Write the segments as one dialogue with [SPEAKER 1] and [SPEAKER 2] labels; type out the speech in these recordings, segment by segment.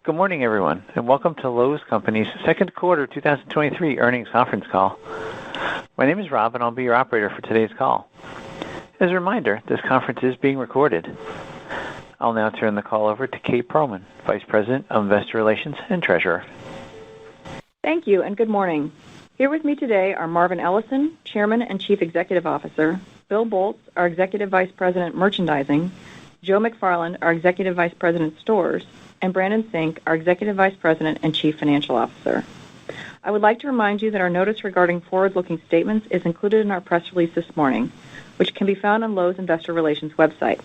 [SPEAKER 1] Good morning, everyone, and welcome to Lowe's Company's second quarter 2023 earnings conference call. My name is Rob, and I'll be your operator for today's call. As a reminder, this conference is being recorded. I'll now turn the call over to Kate Pearlman, Vice President of Investor Relations and Treasurer.
[SPEAKER 2] Thank you, and good morning. Here with me today are Marvin Ellison, Chairman and Chief Executive Officer, Bill Boltz, our Executive Vice President, Merchandising, Joe McFarland, our Executive Vice President, Stores, and Brandon Sink, our Executive Vice President and Chief Financial Officer. I would like to remind you that our notice regarding forward-looking statements is included in our press release this morning, which can be found on Lowe's Investor Relations website.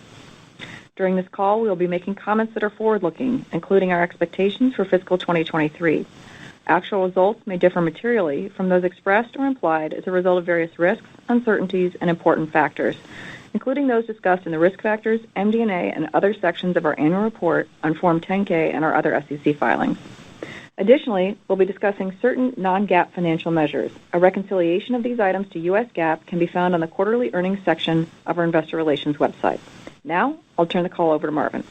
[SPEAKER 2] During this call, we will be making comments that are forward-looking, including our expectations for fiscal 2023. Actual results may differ materially from those expressed or implied as a result of various risks, uncertainties, and important factors, including those discussed in the Risk Factors, MD&A, and other sections of our annual report on Form 10-K and our other SEC filings. Additionally, we'll be discussing certain non-GAAP financial measures. A reconciliation of these items to U.S. GAAP can be found on the quarterly earnings section of our Investor Relations website. Now, I'll turn the call over to Marvin.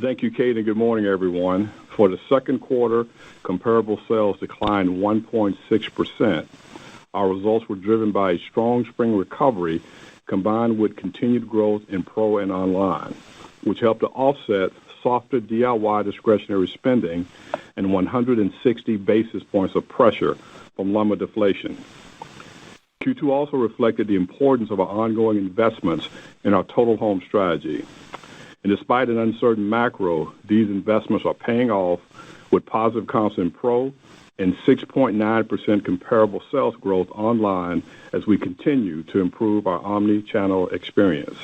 [SPEAKER 3] Thank you, Kate, and good morning, everyone. For the second quarter, comparable sales declined 1.6%. Our results were driven by a strong spring recovery combined with continued growth in pro and online, which helped to offset softer DIY discretionary spending and 160 basis points of pressure from lumber deflation. Q2 also reflected the importance of our ongoing investments in our total home strategy. And despite an uncertain macro, these investments are paying off with positive comps in pro and 6.9% comparable sales growth online as we continue to improve our omni-channel experience.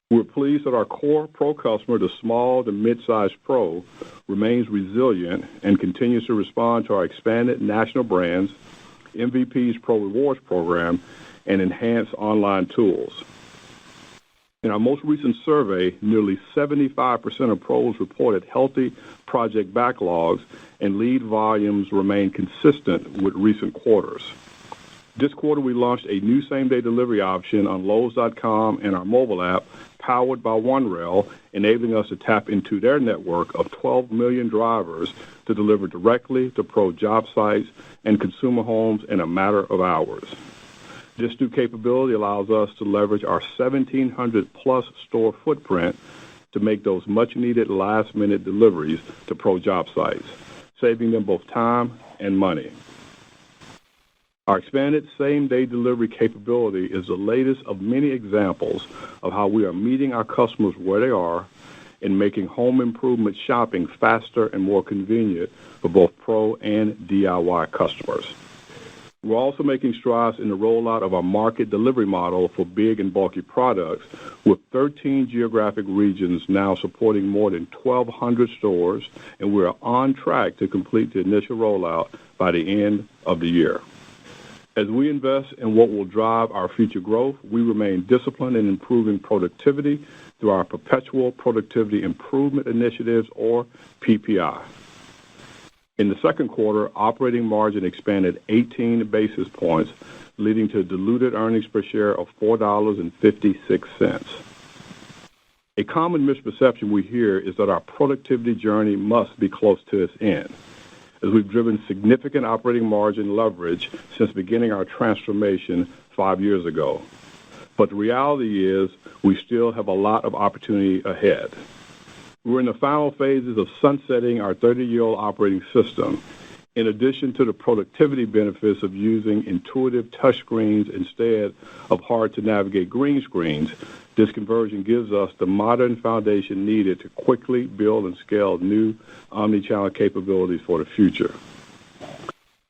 [SPEAKER 3] We're pleased that our core pro customer, the small to mid-sized pro, remains resilient and continues to respond to our expanded national brands, MVP's Pro Rewards program, and enhanced online tools. In our most recent survey, nearly 75% of pros reported healthy project backlogs, and lead volumes remain consistent with recent quarters. This quarter, we launched a new same-day delivery option on Lowes.com and our mobile app, powered by OneRail, enabling us to tap into their network of 12 million drivers to deliver directly to pro job sites and consumer homes in a matter of hours. This new capability allows us to leverage our 1,700-plus store footprint to make those much-needed last-minute deliveries to pro job sites, saving them both time and money. Our expanded same-day delivery capability is the latest of many examples of how we are meeting our customers where they are and making home improvement shopping faster and more convenient for both pro and DIY customers. We're also making strides in the rollout of our market delivery model for big and bulky products, with 13 geographic regions now supporting more than 1,200 stores, and we're on track to complete the initial rollout by the end of the year. As we invest in what will drive our future growth, we remain disciplined in improving productivity through our Perpetual Productivity Improvement Initiatives, or PPI. In the second quarter, operating margin expanded 18 basis points, leading to diluted earnings per share of $4.56. A common misperception we hear is that our productivity journey must be close to its end, as we've driven significant operating margin leverage since beginning our transformation 5 years ago. But the reality is we still have a lot of opportunity ahead. We're in the final phases of sunsetting our 30-year-old operating system. In addition to the productivity benefits of using intuitive touchscreens instead of hard-to-navigate green screens, this conversion gives us the modern foundation needed to quickly build and scale new omni-channel capabilities for the future.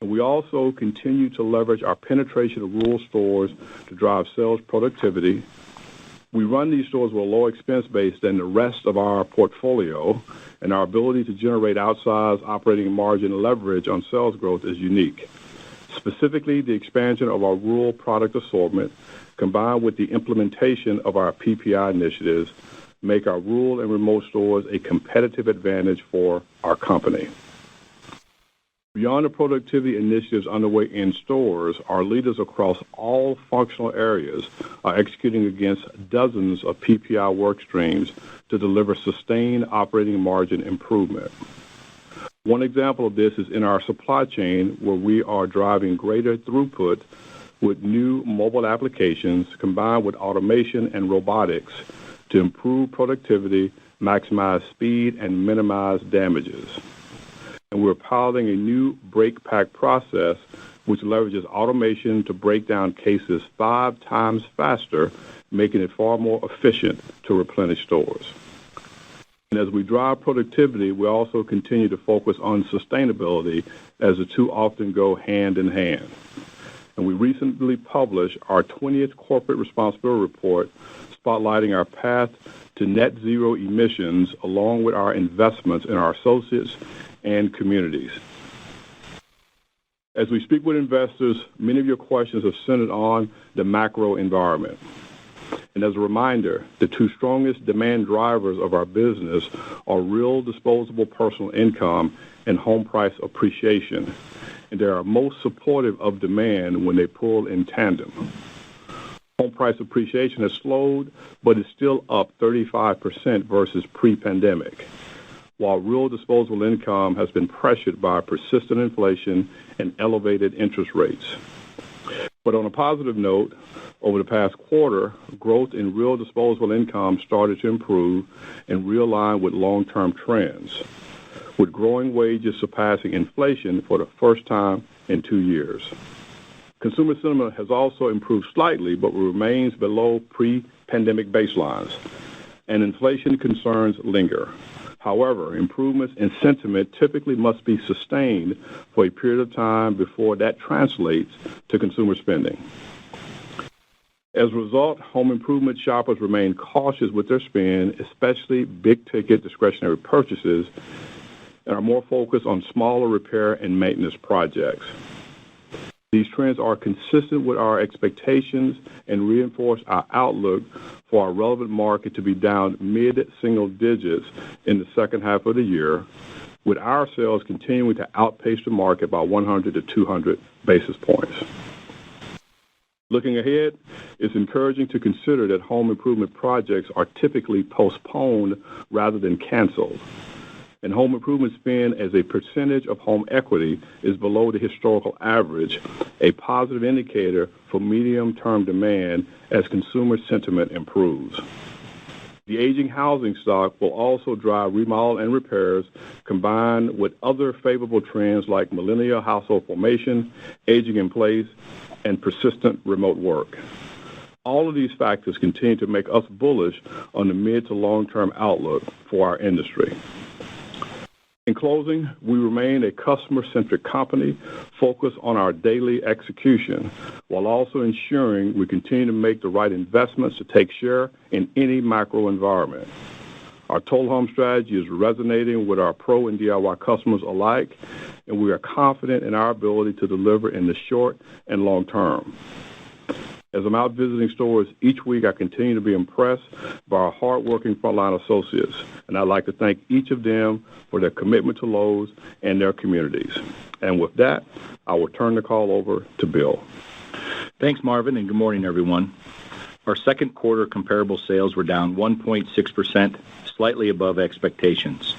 [SPEAKER 3] We also continue to leverage our penetration of rural stores to drive sales productivity. We run these stores with a lower expense base than the rest of our portfolio, and our ability to generate outsized operating margin leverage on sales growth is unique. Specifically, the expansion of our rural product assortment, combined with the implementation of our PPI initiatives, make our rural and remote stores a competitive advantage for our company. Beyond the productivity initiatives underway in stores, our leaders across all functional areas are executing against dozens of PPI work streams to deliver sustained operating margin improvement. One example of this is in our supply chain, where we are driving greater throughput with new mobile applications combined with automation and robotics to improve productivity, maximize speed, and minimize damages. And we're piloting a new break pack process which leverages automation to break down cases 5 times faster, making it far more efficient to replenish stores. And as we drive productivity, we also continue to focus on sustainability, as the two often go hand in hand. And we recently published our 20th Corporate Responsibility Report, spotlighting our path to net zero emissions along with our investments in our associates and communities. As we speak with investors, many of your questions have centered on the macro environment. And as a reminder, the two strongest demand drivers of our business are real disposable personal income and home price appreciation. And they are most supportive of demand when they pull in tandem. Home price appreciation has slowed, but is still up 35% versus pre-pandemic, while real disposable income has been pressured by persistent inflation and elevated interest rates. But on a positive note, over the past quarter, growth in real disposable income started to improve and realign with long-term trends, with growing wages surpassing inflation for the first time in 2 years. Consumer sentiment has also improved slightly, but remains below pre-pandemic baselines, and inflation concerns linger. However, improvements in sentiment typically must be sustained for a period of time before that translates to consumer spending. As a result, home improvement shoppers remain cautious with their spend, especially big-ticket discretionary purchases, and are more focused on smaller repair and maintenance projects. These trends are consistent with our expectations and reinforce our outlook for our relevant market to be down mid-single digits in the second half of the year, with our sales continuing to outpace the market by 100 to 200 basis points. Looking ahead, it's encouraging to consider that home improvement projects are typically postponed rather than canceled. And home improvement spend as a percentage of home equity is below the historical average, a positive indicator for medium-term demand as consumer sentiment improves. The aging housing stock will also drive remodel and repairs, combined with other favorable trends like millennial household formation, aging in place, and persistent remote work. All of these factors continue to make us bullish on the mid to long-term outlook for our industry. In closing, we remain a customer-centric company focused on our daily execution, while also ensuring we continue to make the right investments to take share in any macro environment. Our Total Home strategy is resonating with our pro and DIY customers alike, and we are confident in our ability to deliver in the short and long term. As I'm out visiting stores each week, I continue to be impressed by our hardworking frontline associates, and I'd like to thank each of them for their commitment to Lowe's and their communities. And with that, I will turn the call over to Bill.
[SPEAKER 4] Thanks, Marvin, and good morning, everyone. Our second quarter comparable sales were down 1.6%, slightly above expectations.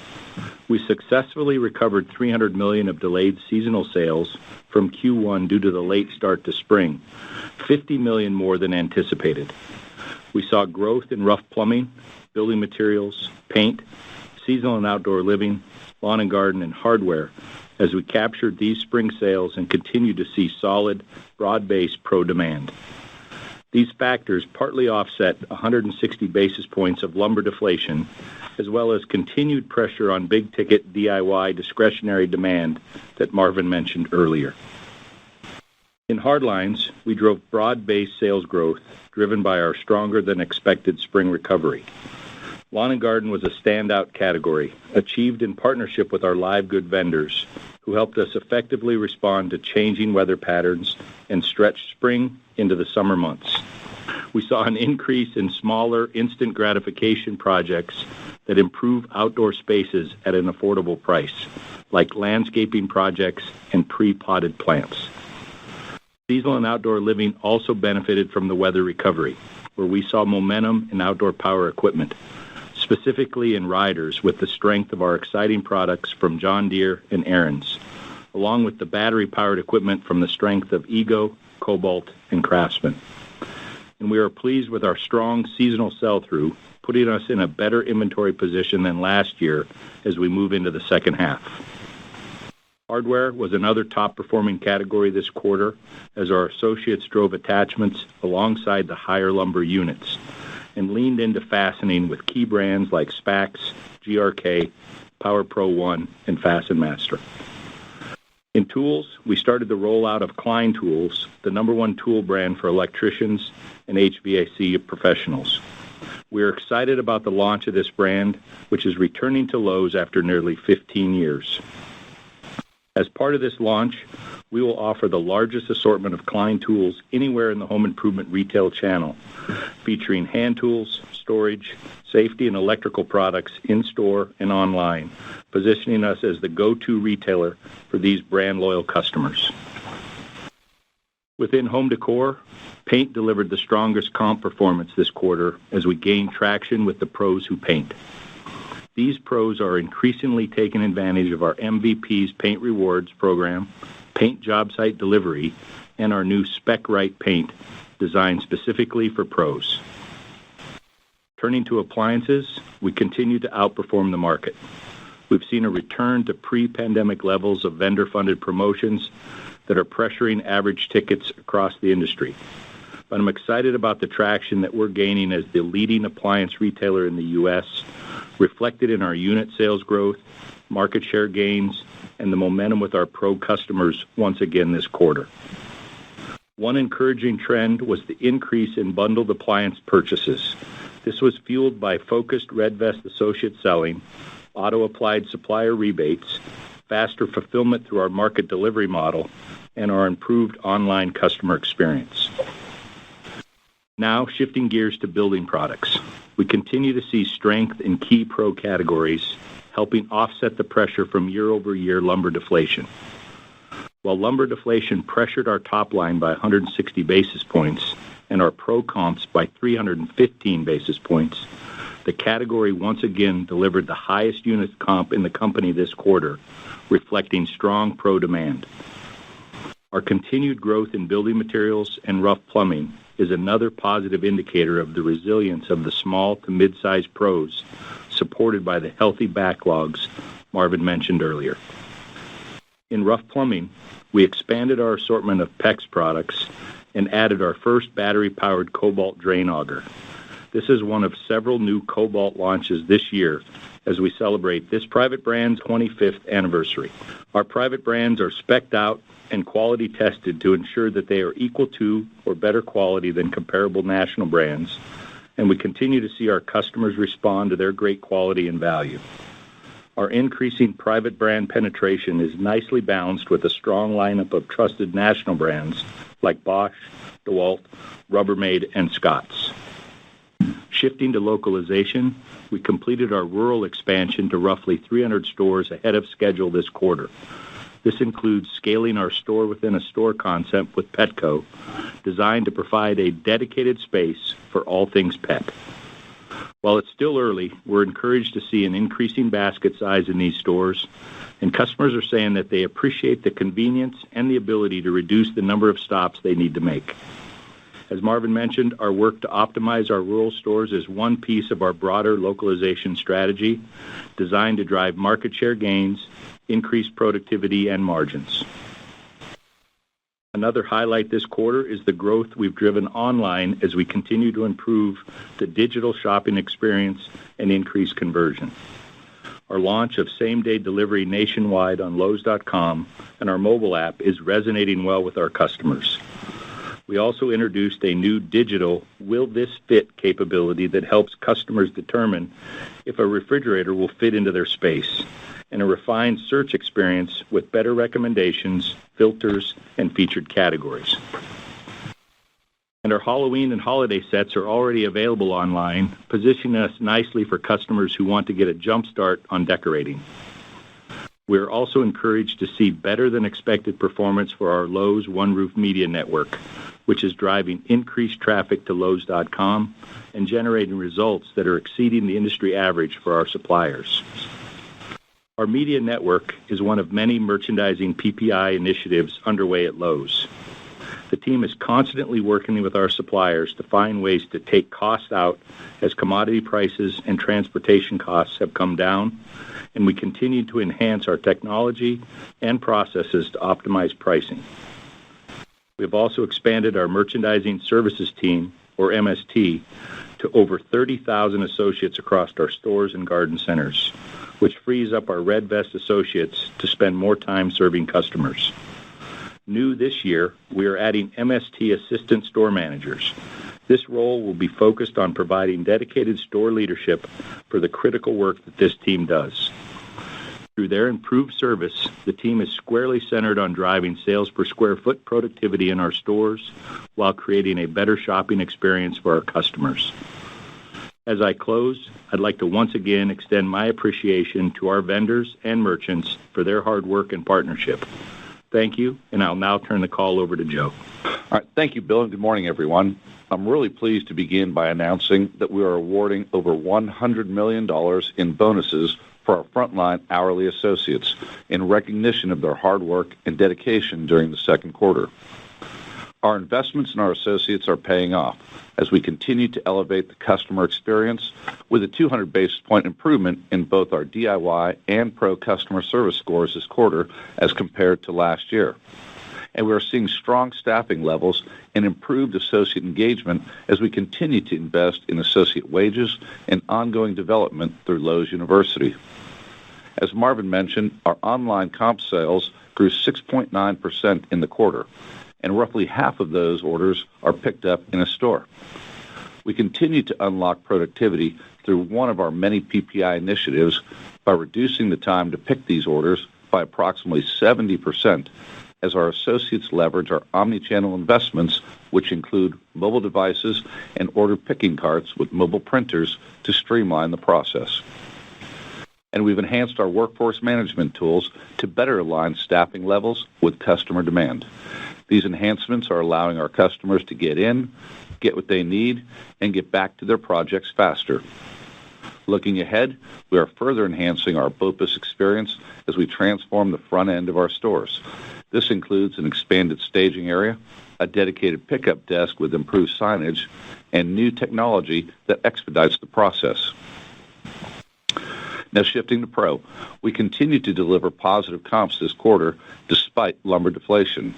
[SPEAKER 4] We successfully recovered $300 million of delayed seasonal sales from Q1 due to the late start to spring, $50 million more than anticipated. We saw growth in rough plumbing, building materials, paint, seasonal and outdoor living, lawn and garden, and hardware as we captured these spring sales and continue to see solid, broad-based pro demand. These factors partly offset 160 basis points of lumber deflation, as well as continued pressure on big-ticket DIY discretionary demand that Marvin mentioned earlier. In hardlines, we drove broad-based sales growth driven by our stronger-than-expected spring recovery. Lawn and garden was a standout category, achieved in partnership with our live good vendors, who helped us effectively respond to changing weather patterns and stretch spring into the summer months. We saw an increase in smaller instant gratification projects that improve outdoor spaces at an affordable price, like landscaping projects and pre-potted plants. Seasonal and outdoor living also benefited from the weather recovery, where we saw momentum in outdoor power equipment, specifically in riders with the strength of our exciting products from John Deere and Ariens, along with the battery-powered equipment from the strength of Ego, Cobalt, and Craftsman. And we are pleased with our strong seasonal sell-through, putting us in a better inventory position than last year as we move into the second half. Hardware was another top-performing category this quarter as our associates drove attachments alongside the higher lumber units and leaned into fastening with key brands like Spax, GRK, Power Pro 1, and Fasten Master. In tools, we started the rollout of Klein Tools, the number one tool brand for electricians and HVAC professionals. We are excited about the launch of this brand, which is returning to Lowe's after nearly 15 years. As part of this launch, we will offer the largest assortment of Klein tools anywhere in the home improvement retail channel, featuring hand tools, storage, safety, and electrical products in-store and online, positioning us as the go-to retailer for these brand-loyal customers. Within home decor, paint delivered the strongest comp performance this quarter as we gained traction with the pros who paint. These pros are increasingly taking advantage of our MVP's Paint Rewards program, paint job site delivery, and our new Spec Right paint designed specifically for pros. Turning to appliances, we continue to outperform the market. We've seen a return to pre-pandemic levels of vendor-funded promotions that are pressuring average tickets across the industry. But I'm excited about the traction that we're gaining as the leading appliance retailer in the U.S., reflected in our unit sales growth, market share gains, and the momentum with our pro customers once again this quarter. One encouraging trend was the increase in bundled appliance purchases. This was fueled by focused Red Vest associate selling, auto-applied supplier rebates, faster fulfillment through our market delivery model, and our improved online customer experience. Now, shifting gears to building products. We continue to see strength in key pro categories, helping offset the pressure from year-over-year lumber deflation. While lumber deflation pressured our top line by 160 basis points and our pro comps by 315 basis points, the category once again delivered the highest unit comp in the company this quarter, reflecting strong pro demand. Our continued growth in building materials and rough plumbing is another positive indicator of the resilience of the small to mid-sized pros, supported by the healthy backlogs Marvin mentioned earlier. In rough plumbing, we expanded our assortment of PEX products and added our first battery-powered Cobalt drain auger. This is one of several new Cobalt launches this year as we celebrate this private brand's 25th anniversary. Our private brands are spec'd out and quality tested to ensure that they are equal to or better quality than comparable national brands, and we continue to see our customers respond to their great quality and value. Our increasing private brand penetration is nicely balanced with a strong lineup of trusted national brands like Bosch, DeWalt, Rubbermaid, and Scotts. Shifting to localization, we completed our rural expansion to roughly 300 stores ahead of schedule this quarter. This includes scaling our store-within-a-store concept with Petco, designed to provide a dedicated space for all things pet. While it's still early, we're encouraged to see an increasing basket size in these stores, and customers are saying that they appreciate the convenience and the ability to reduce the number of stops they need to make. As Marvin mentioned, our work to optimize our rural stores is one piece of our broader localization strategy designed to drive market share gains, increase productivity, and margins. Another highlight this quarter is the growth we've driven online as we continue to improve the digital shopping experience and increase conversion. Our launch of same-day delivery nationwide on Lowes.com and our mobile app is resonating well with our customers. We also introduced a new digital Will This Fit capability that helps customers determine if a refrigerator will fit into their space, and a refined search experience with better recommendations, filters, and featured categories. And our Halloween and holiday sets are already available online, positioning us nicely for customers who want to get a jump start on decorating. We are also encouraged to see better than expected performance for our Lowe's One Roof Media Network, which is driving increased traffic to Lowe's.com and generating results that are exceeding the industry average for our suppliers. Our media network is one of many merchandising PPI initiatives underway at Lowe's. The team is constantly working with our suppliers to find ways to take costs out as commodity prices and transportation costs have come down, and we continue to enhance our technology and processes to optimize pricing. We have also expanded our merchandising services team, or MST, to over 30,000 associates across our stores and garden centers, which frees up our Red Vest associates to spend more time serving customers. New this year, we are adding MST assistant store managers. This role will be focused on providing dedicated store leadership for the critical work that this team does. Through their improved service, the team is squarely centered on driving sales per square foot productivity in our stores while creating a better shopping experience for our customers. As I close, I'd like to once again extend my appreciation to our vendors and merchants for their hard work and partnership. Thank you, and I'll now turn the call over to Joe.
[SPEAKER 5] All right, thank you, Bill, and good morning, everyone. I'm really pleased to begin by announcing that we are awarding over $100 million in bonuses for our frontline hourly associates in recognition of their hard work and dedication during the second quarter. Our investments in our associates are paying off as we continue to elevate the customer experience with a 200 basis point improvement in both our DIY and Pro customer service scores this quarter as compared to last year. And we are seeing strong staffing levels and improved associate engagement as we continue to invest in associate wages and ongoing development through Lowe's University. As Marvin mentioned, our online comp sales grew 6.9% in the quarter, and roughly half of those orders are picked up in a store. We continue to unlock productivity through one of our many PPI initiatives by reducing the time to pick these orders by approximately 70% as our associates leverage our omni-channel investments, which include mobile devices and order picking carts with mobile printers to streamline the process. And we've enhanced our workforce management tools to better align staffing levels with customer demand. These enhancements are allowing our customers to get in, get what they need, and get back to their projects faster. Looking ahead, we are further enhancing our BOPUS experience as we transform the front end of our stores. This includes an expanded staging area, a dedicated pickup desk with improved signage, and new technology that expedites the process. Now shifting to Pro, we continue to deliver positive comps this quarter despite lumber deflation.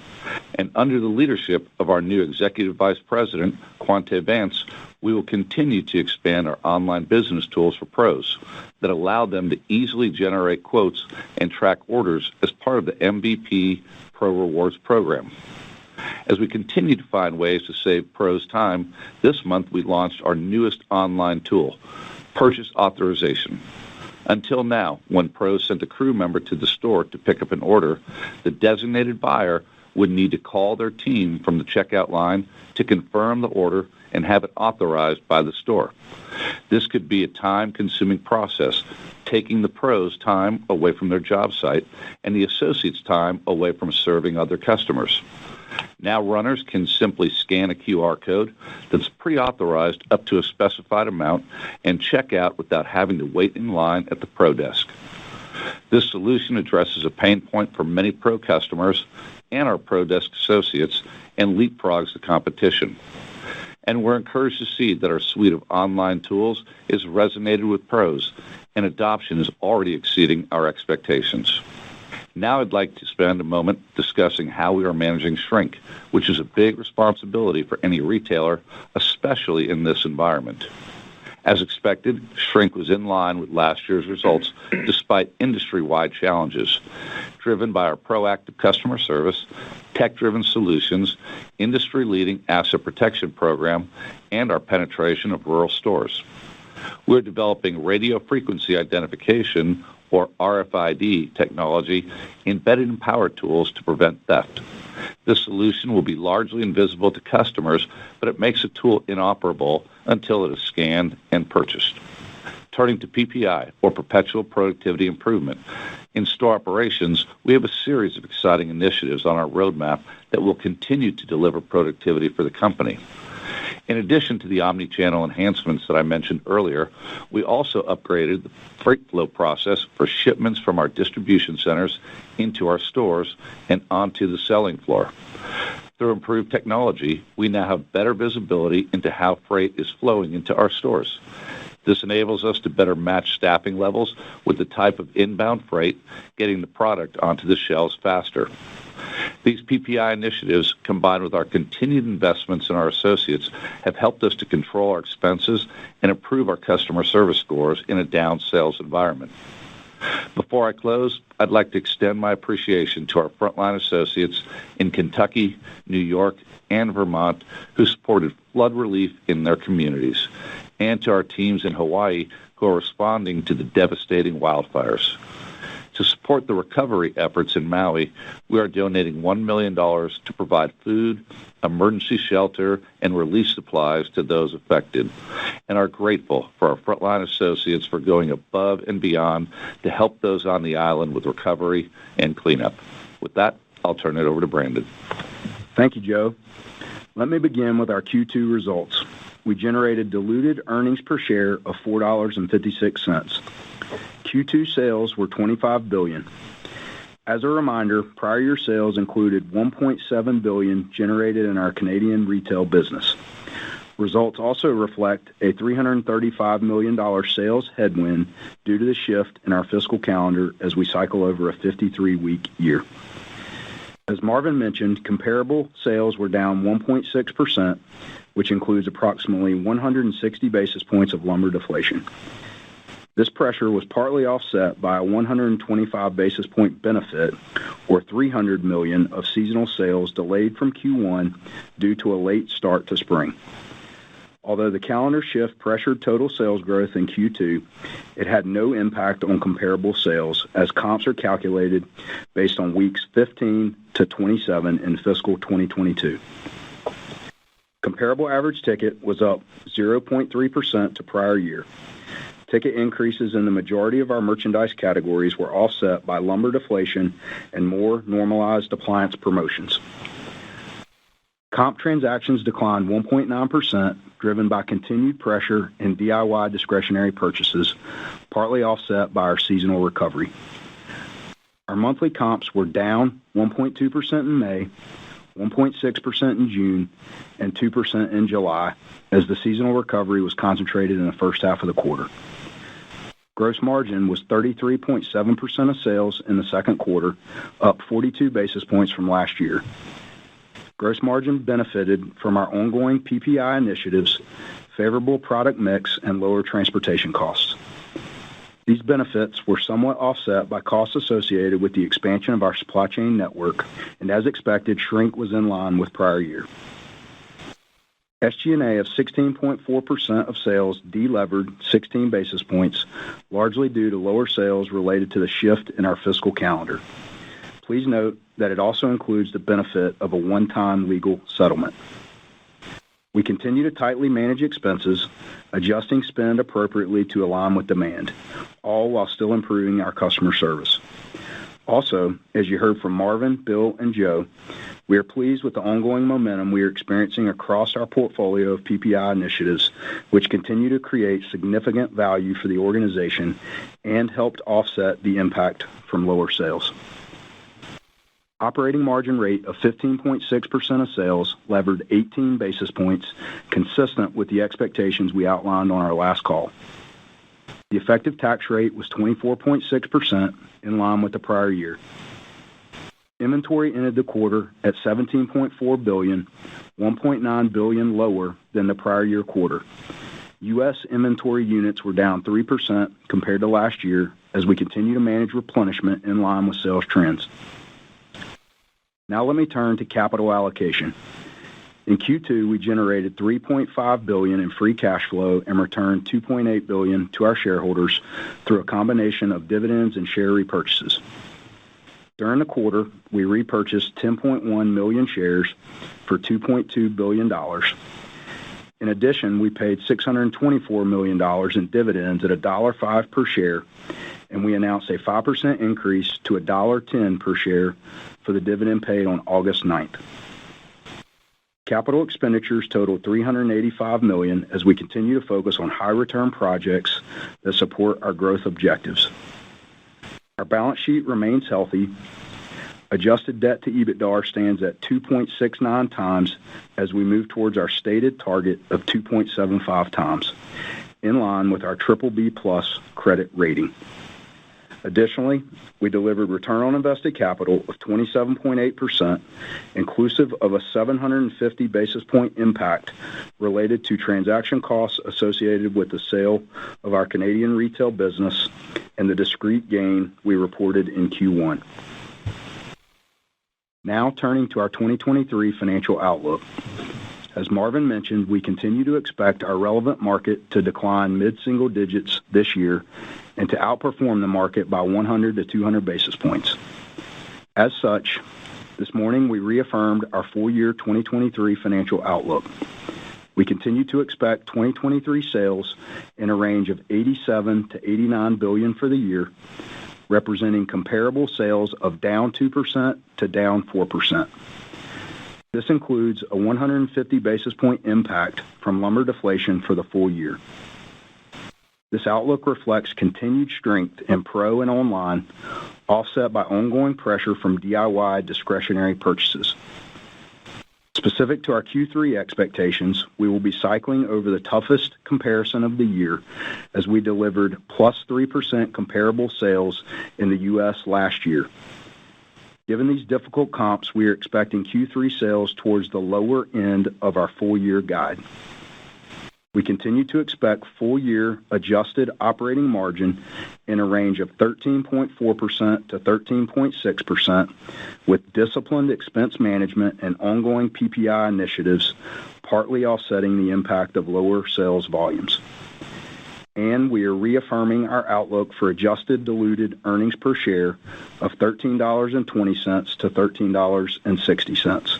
[SPEAKER 5] And under the leadership of our new Executive Vice President, Quante Vance, we will continue to expand our online business tools for pros that allow them to easily generate quotes and track orders as part of the MVP Pro Rewards program. As we continue to find ways to save pros time, this month we launched our newest online tool, Purchase Authorization. Until now, when pros sent a crew member to the store to pick up an order, the designated buyer would need to call their team from the checkout line to confirm the order and have it authorized by the store. This could be a time-consuming process, taking the pros' time away from their job site and the associates' time away from serving other customers. Now runners can simply scan a QR code that's pre-authorized up to a specified amount and check out without having to wait in line at the Pro desk. This solution addresses a pain point for many Pro customers and our Pro desk associates and leapfrogs the competition. And we're encouraged to see that our suite of online tools is resonated with pros, and adoption is already exceeding our expectations. Now I'd like to spend a moment discussing how we are managing shrink, which is a big responsibility for any retailer, especially in this environment. As expected, shrink was in line with last year's results despite industry-wide challenges, driven by our proactive customer service, tech-driven solutions, industry-leading asset protection program, and our penetration of rural stores. We're developing radio frequency identification, or RFID technology, embedded in power tools to prevent theft. This solution will be largely invisible to customers, but it makes a tool inoperable until it is scanned and purchased. Turning to PPI, or Perpetual Productivity Improvement. In store operations, we have a series of exciting initiatives on our roadmap that will continue to deliver productivity for the company. In addition to the omni-channel enhancements that I mentioned earlier, we also upgraded the freight flow process for shipments from our distribution centers into our stores and onto the selling floor. Through improved technology, we now have better visibility into how freight is flowing into our stores. This enables us to better match staffing levels with the type of inbound freight, getting the product onto the shelves faster. These PPI initiatives, combined with our continued investments in our associates, have helped us to control our expenses and improve our customer service scores in a down sales environment. Before I close, I'd like to extend my appreciation to our frontline associates in Kentucky, New York, and Vermont who supported flood relief in their communities, and to our teams in Hawaii who are responding to the devastating wildfires. To support the recovery efforts in Maui, we are donating $1 million to provide food, emergency shelter, and relief supplies to those affected, and are grateful for our frontline associates for going above and beyond to help those on the island with recovery and cleanup. With that, I'll turn it over to Brandon.
[SPEAKER 6] Thank you, Joe. Let me begin with our Q2 results. We generated diluted earnings per share of $4.56. Q2 sales were $25 billion. As a reminder, prior year sales included $1.7 billion generated in our Canadian retail business. Results also reflect a $335 million sales headwind due to the shift in our fiscal calendar as we cycle over a 53-week year. As Marvin mentioned, comparable sales were down 1.6%, which includes approximately 160 basis points of lumber deflation. This pressure was partly offset by a 125 basis point benefit, or $300 million of seasonal sales delayed from Q1 due to a late start to spring. Although the calendar shift pressured total sales growth in Q2, it had no impact on comparable sales as comps are calculated based on weeks 15 to 27 in fiscal 2022. Comparable average ticket was up 0.3% to prior year. Ticket increases in the majority of our merchandise categories were offset by lumber deflation and more normalized appliance promotions. Comp transactions declined 1.9%, driven by continued pressure in DIY discretionary purchases, partly offset by our seasonal recovery. Our monthly comps were down 1.2% in May, 1.6% in June, and 2% in July, as the seasonal recovery was concentrated in the first half of the quarter. Gross margin was 33.7% of sales in the second quarter, up 42 basis points from last year. Gross margin benefited from our ongoing PPI initiatives, favorable product mix, and lower transportation costs. These benefits were somewhat offset by costs associated with the expansion of our supply chain network, and as expected, shrink was in line with prior year. SG&A of 16.4% of sales delevered 16 basis points, largely due to lower sales related to the shift in our fiscal calendar. Please note that it also includes the benefit of a one-time legal settlement. We continue to tightly manage expenses, adjusting spend appropriately to align with demand, all while still improving our customer service. Also, as you heard from Marvin, Bill, and Joe, we are pleased with the ongoing momentum we are experiencing across our portfolio of PPI initiatives, which continue to create significant value for the organization and helped offset the impact from lower sales. Operating margin rate of 15.6% of sales levered 18 basis points, consistent with the expectations we outlined on our last call. The effective tax rate was 24.6%, in line with the prior year. Inventory ended the quarter at $17.4 billion, $1.9 billion lower than the prior year quarter. U.S. inventory units were down 3% compared to last year as we continue to manage replenishment in line with sales trends. Now let me turn to capital allocation. In Q2, we generated $3.5 billion in free cash flow and returned $2.8 billion to our shareholders through a combination of dividends and share repurchases. During the quarter, we repurchased 10.1 million shares for $2.2 billion. In addition, we paid $624 million in dividends at $1.05 per share, and we announced a 5% increase to $1.10 per share for the dividend paid on August 9th. Capital expenditures totaled $385 million as we continue to focus on high-return projects that support our growth objectives. Our balance sheet remains healthy. Adjusted debt to EBITDA stands at 2.69 times as we move towards our stated target of 2.75 times, in line with our BBB+ credit rating. Additionally, we delivered return on invested capital of 27.8%, inclusive of a 750 basis point impact related to transaction costs associated with the sale of our Canadian retail business and the discrete gain we reported in Q1. Now turning to our 2023 financial outlook. As Marvin mentioned, we continue to expect our relevant market to decline mid-single digits this year and to outperform the market by 100 to 200 basis points. As such, this morning we reaffirmed our full year 2023 financial outlook. We continue to expect 2023 sales in a range of $87 to $89 billion for the year, representing comparable sales of down 2% to down 4%. This includes a 150 basis point impact from lumber deflation for the full year. This outlook reflects continued strength in pro and online, offset by ongoing pressure from DIY discretionary purchases. Specific to our Q3 expectations, we will be cycling over the toughest comparison of the year as we delivered plus 3% comparable sales in the U.S. last year. Given these difficult comps, we are expecting Q3 sales towards the lower end of our full year guide. We continue to expect full year adjusted operating margin in a range of 13.4% to 13.6%, with disciplined expense management and ongoing PPI initiatives partly offsetting the impact of lower sales volumes. And we are reaffirming our outlook for adjusted diluted earnings per share of $13.20 to $13.60.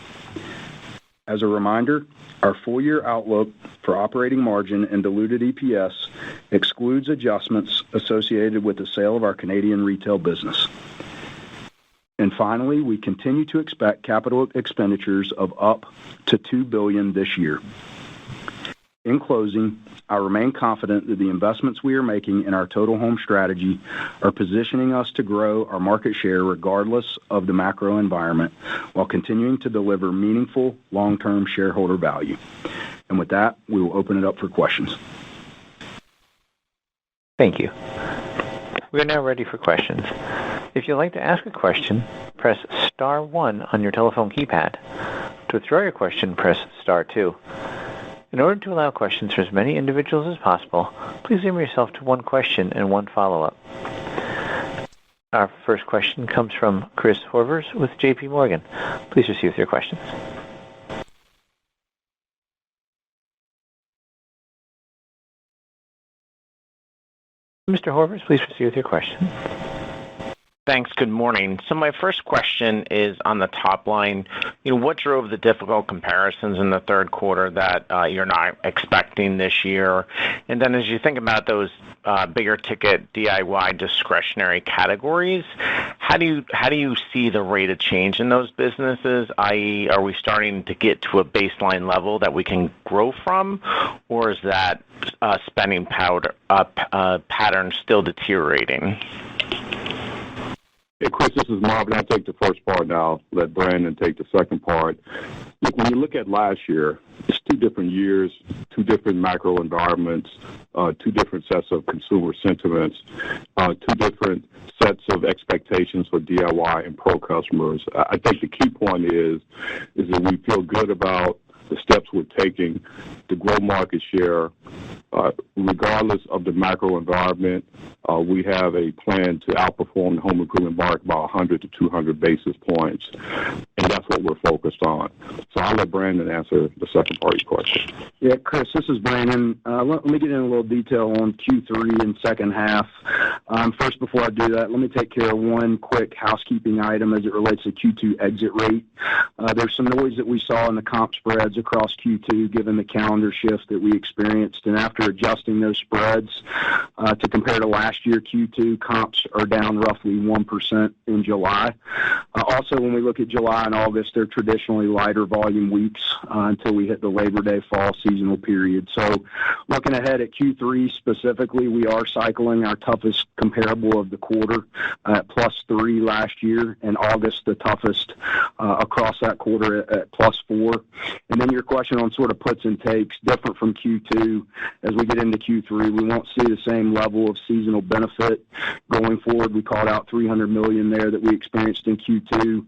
[SPEAKER 6] As a reminder, our full year outlook for operating margin and diluted EPS excludes adjustments associated with the sale of our Canadian retail business. And finally, we continue to expect capital expenditures of up to $2 billion this year. In closing, I remain confident that the investments we are making in our Total Home strategy are positioning us to grow our market share regardless of the macro environment, while continuing to deliver meaningful long-term shareholder value. And with that, we will open it up for questions.
[SPEAKER 1] Thank you. We are now ready for questions. If you'd like to ask a question, press star 1 on your telephone keypad. To withdraw your question, press star 2. In order to allow questions for as many individuals as possible, please limit yourself to one question and one follow-up. Our first question comes from Chris Horvers with J.P. Morgan. Please proceed with your questions. Mr. Horvers, please proceed with your question.
[SPEAKER 7] Thanks. Good morning. So my first question is on the top line. What drove the difficult comparisons in the third quarter that you're not expecting this year? And then as you think about those bigger ticket DIY discretionary categories, how do you see the rate of change in those businesses? I.e., are we starting to get to a baseline level that we can grow from, or is that spending pattern still deteriorating?
[SPEAKER 3] Hey, Chris, this is Marvin. I'll take the first part and I'll let Brandon take the second part. Look, when you look at last year, it's 2 different years, 2 different macro environments, 2 different sets of consumer sentiments, 2 different sets of expectations for DIY and pro customers. I think the key point is that we feel good about the steps we're taking to grow market share. Regardless of the macro environment, we have a plan to outperform the home improvement market by 100 to 200 basis points, and that's what we're focused on. So I'll let Brandon answer the second part of your question.
[SPEAKER 6] Yeah, Chris, this is Brandon. Let me get in a little detail on Q3 and second half. First, before I do that, let me take care of one quick housekeeping item as it relates to Q2 exit rate. There's some noise that we saw in the comp spreads spreads across Q2 given the calendar shift that we experienced. And after adjusting those spreads to compare to last year, Q2 comps are down roughly 1% in July. Also, when we look at July and August, they're traditionally lighter volume weeks until we hit the Labor Day fall seasonal period. So looking ahead at Q3 specifically, we are cycling our toughest comparable of the quarter at +3 last year, and August the toughest across that quarter at +4. And then your question on sort of puts and takes, different from Q2. As we get into Q3, we won't see the same level of seasonal benefit going forward. We called out $300 million there that we experienced in Q2.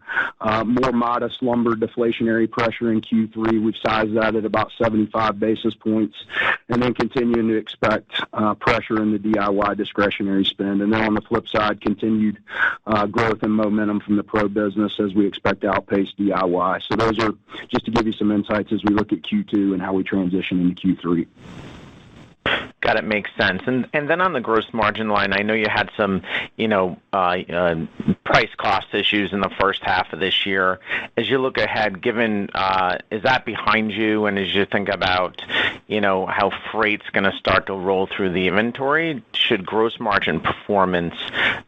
[SPEAKER 6] More modest lumber deflationary pressure in Q3. We've sized that at about 75 basis points, and then continuing to expect pressure in the DIY discretionary spend. And then on the flip side, continued growth and momentum from the pro business as we expect to outpace DIY. So those are just to give you some insights as we look at Q2 and how we transition into Q3.
[SPEAKER 7] Got it. Makes sense. And then on the gross margin line, I know you had some, price cost issues in the first half of this year. As you look ahead, given, is that behind you? And as you think about, how freight's going to start to roll through the inventory, should gross margin performance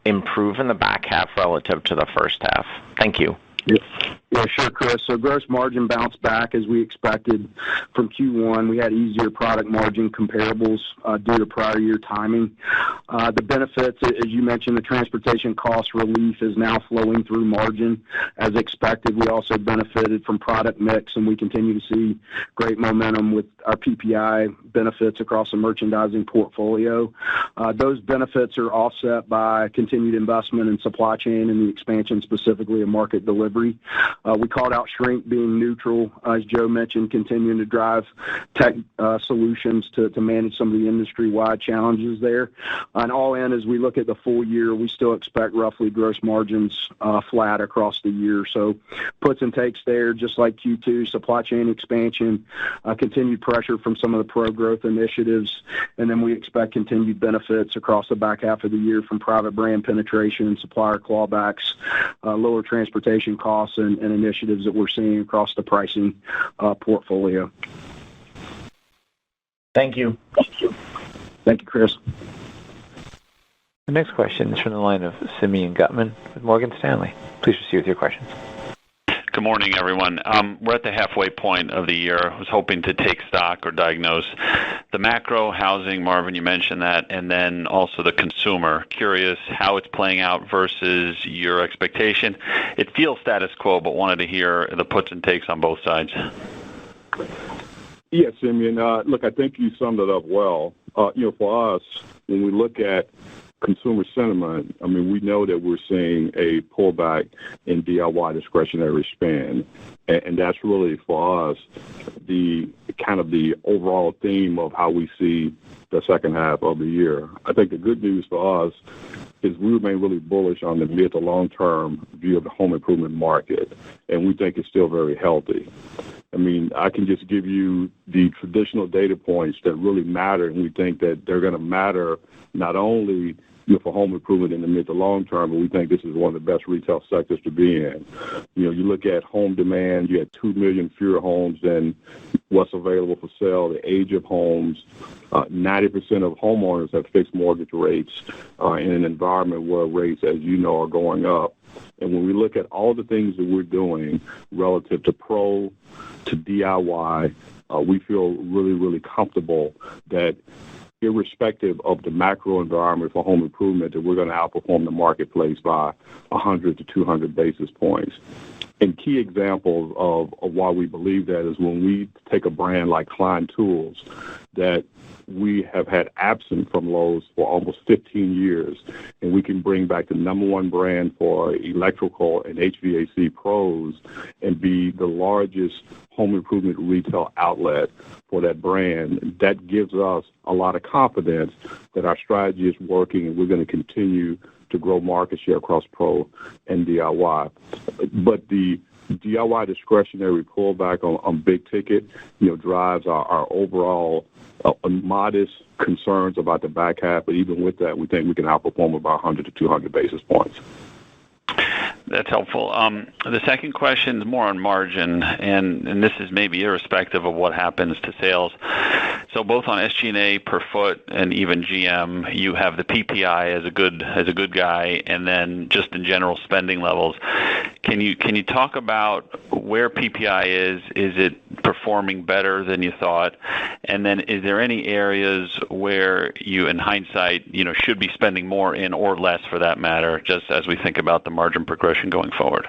[SPEAKER 7] improve in the back half relative to the first half? Thank you.
[SPEAKER 6] Yeah, sure, Chris. So gross margin bounced back as we expected from Q1. We had easier product margin comparables due to prior year timing. The benefits, as you mentioned, the transportation cost relief is now flowing through margin as expected. We also benefited from product mix, and we continue to see great momentum with our PPI benefits across the merchandising portfolio. Those benefits are offset by continued investment in supply chain and the expansion specifically of market delivery. We called out shrink being neutral, as Joe mentioned, continuing to drive tech solutions to manage some of the industry-wide challenges there. And all in, as we look at the full year, we still expect roughly gross margins flat across the year. So puts and takes there, just like Q2, supply chain expansion, continued pressure from some of the pro growth initiatives, and then we expect continued benefits across the back half of the year from private brand penetration, supplier clawbacks, lower transportation costs, and initiatives that we're seeing across the pricing portfolio.
[SPEAKER 7] Thank you.
[SPEAKER 6] Thank you, Chris.
[SPEAKER 1] The next question is from the line of Simeon Gutman with Morgan Stanley. Please proceed with your questions.
[SPEAKER 8] Good morning, everyone. We're at the halfway point of the year. I was hoping to take stock or diagnose the macro housing, Marvin, you mentioned that, and then also the consumer. Curious how it's playing out versus your expectation. It feels status quo, but wanted to hear the puts and takes on both sides.
[SPEAKER 3] Yes, Simeon. Look, I think you summed it up well. For us, when we look at consumer sentiment, we know that we're seeing a pullback in DIY discretionary spend, and that's really for us the kind of the overall theme of how we see the second half of the year. I think the good news for us is we remain really bullish on the mid to long-term view of the home improvement market, and we think it's still very healthy. I can just give you the traditional data points that really matter, and we think that they're going to matter not only for home improvement in the mid to long term, but we think this is one of the best retail sectors to be in. You look at home demand, you had 2 million fewer homes than what's available for sale, the age of homes, 90% of homeowners have fixed mortgage rates in an environment where rates, as you know, are going up. And when we look at all the things that we're doing relative to pro, to DIY, we feel really, really comfortable that irrespective of the macro environment for home improvement, that we're going to outperform the marketplace by 100 to 200 basis points. And key examples of why we believe that is when we take a brand like Klein Tools that we have had absent from Lowe's for almost 15 years, and we can bring back the number one brand for electrical and HVAC pros and be the largest home improvement retail outlet for that brand. That gives us a lot of confidence that our strategy is working, and we're going to continue to grow market share across pro and DIY. But the DIY discretionary pullback on big ticket, drives our overall modest concerns about the back half. But even with that, we think we can outperform about 100 to 200 basis points.
[SPEAKER 8] That's helpful. The second question is more on margin, and this is maybe irrespective of what happens to sales. So both on SG&A per foot and even GM, you have the PPI as a good guy, and then just in general spending levels. Can you talk about where PPI is? Is it performing better than you thought? And then is there any areas where you, in hindsight, should be spending more in or less for that matter, just as we think about the margin progression going forward?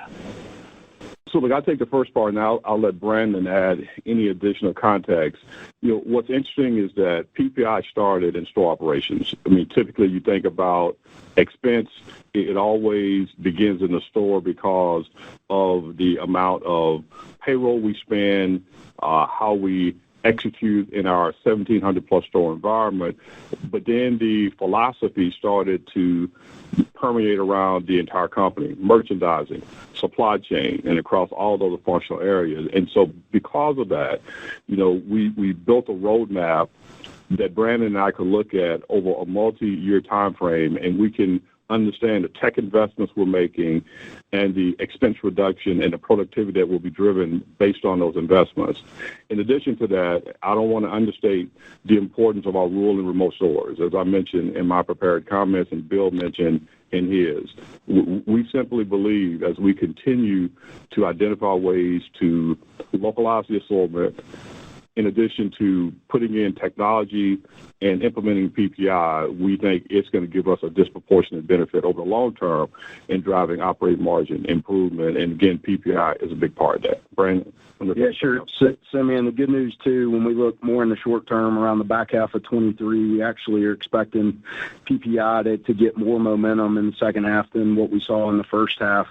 [SPEAKER 3] So, look, I'll take the first part, and I'll let Brandon add any additional context. What's interesting is that PPI started in store operations. I mean, typically you think about expense, it always begins in the store because of the amount of payroll we spend, how we execute in our 1,700-plus store environment. But then the philosophy started to permeate around the entire company, merchandising, supply chain, and across all those functional areas. And so because of that, we built a roadmap that Brandon and I could look at over a multi-year time frame, and we can understand the tech investments we're making and the expense reduction and the productivity that will be driven based on those investments. In addition to that, I don't want to understate the importance of our rural and remote stores. As I mentioned in my prepared comments and Bill mentioned in his, we simply believe as we continue to identify ways to localize the assortment, in addition to putting in technology and implementing PPI, we think it's going to give us a disproportionate benefit over the long term in driving operating margin improvement. And again, PPI is a big part of that. Brandon?
[SPEAKER 6] Yeah, sure. Simeon, the good news, too, when we look more in the short term around the back half of 23, we actually are expecting PPI to get more momentum in the second half than what we saw in the first half.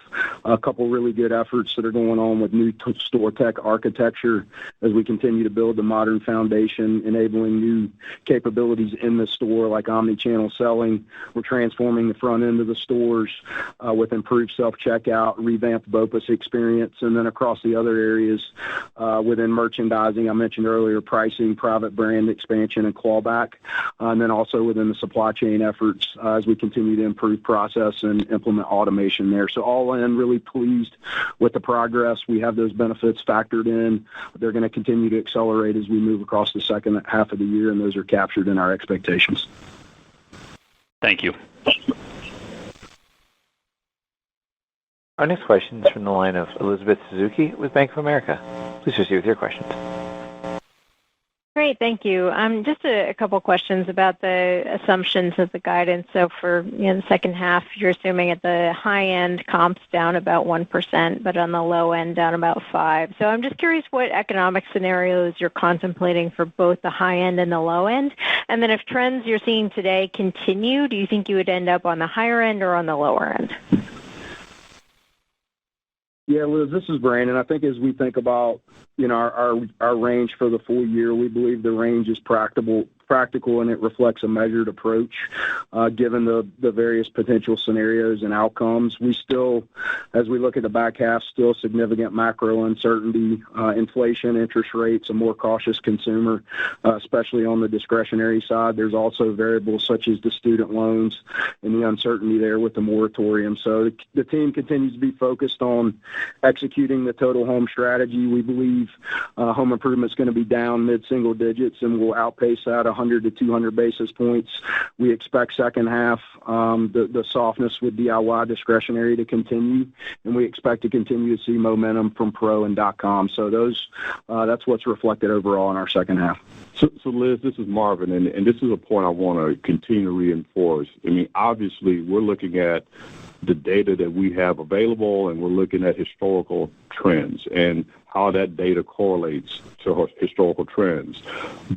[SPEAKER 6] A couple really good efforts that are going on with new store tech architecture as we continue to build the modern foundation, enabling new capabilities in the store like omni-channel selling. We're transforming the front end of the stores with improved self-checkout, revamped BOPUS experience, and then across the other areas within merchandising, I mentioned earlier, pricing, private brand expansion, and clawback, and then also within the supply chain efforts as we continue to improve process and implement automation there. So all in, really pleased with the progress. We have those benefits factored in. They're going to continue to accelerate as we move across the second half of the year, and those are captured in our expectations.
[SPEAKER 8] Thank you.
[SPEAKER 1] Our next question is from the line of Elizabeth Suzuki with Bank of America. Please proceed with your questions.
[SPEAKER 9] Great, thank you. Just a couple questions about the assumptions of the guidance. So for the second half, you're assuming at the high end comps down about 1%, but on the low end down about 5%. So I'm just curious what economic scenarios you're contemplating for both the high end and the low end. And then if trends you're seeing today continue, do you think you would end up on the higher end or on the lower end?
[SPEAKER 6] Yeah, Liz, this is Brandon. I think as we think about our range for the full year, we believe the range is practical and it reflects a measured approach given the various potential scenarios and outcomes. We still, as we look at the back half, still significant macro uncertainty, inflation, interest rates, a more cautious consumer, especially on the discretionary side. There's also variables such as the student loans and the uncertainty there with the moratorium. So the team continues to be focused on executing the total home strategy. We believe home improvement is going to be down mid-single digits and will outpace that 100 to 200 basis points. We expect second half the softness with DIY discretionary to continue, and we expect to continue to see momentum from pro and .com. So that's what's reflected overall in our second half.
[SPEAKER 3] So Liz, this is Marvin, and this is a point I want to continue to reinforce. I mean, obviously, we're looking at the data that we have available, and we're looking at historical trends and how that data correlates to historical trends.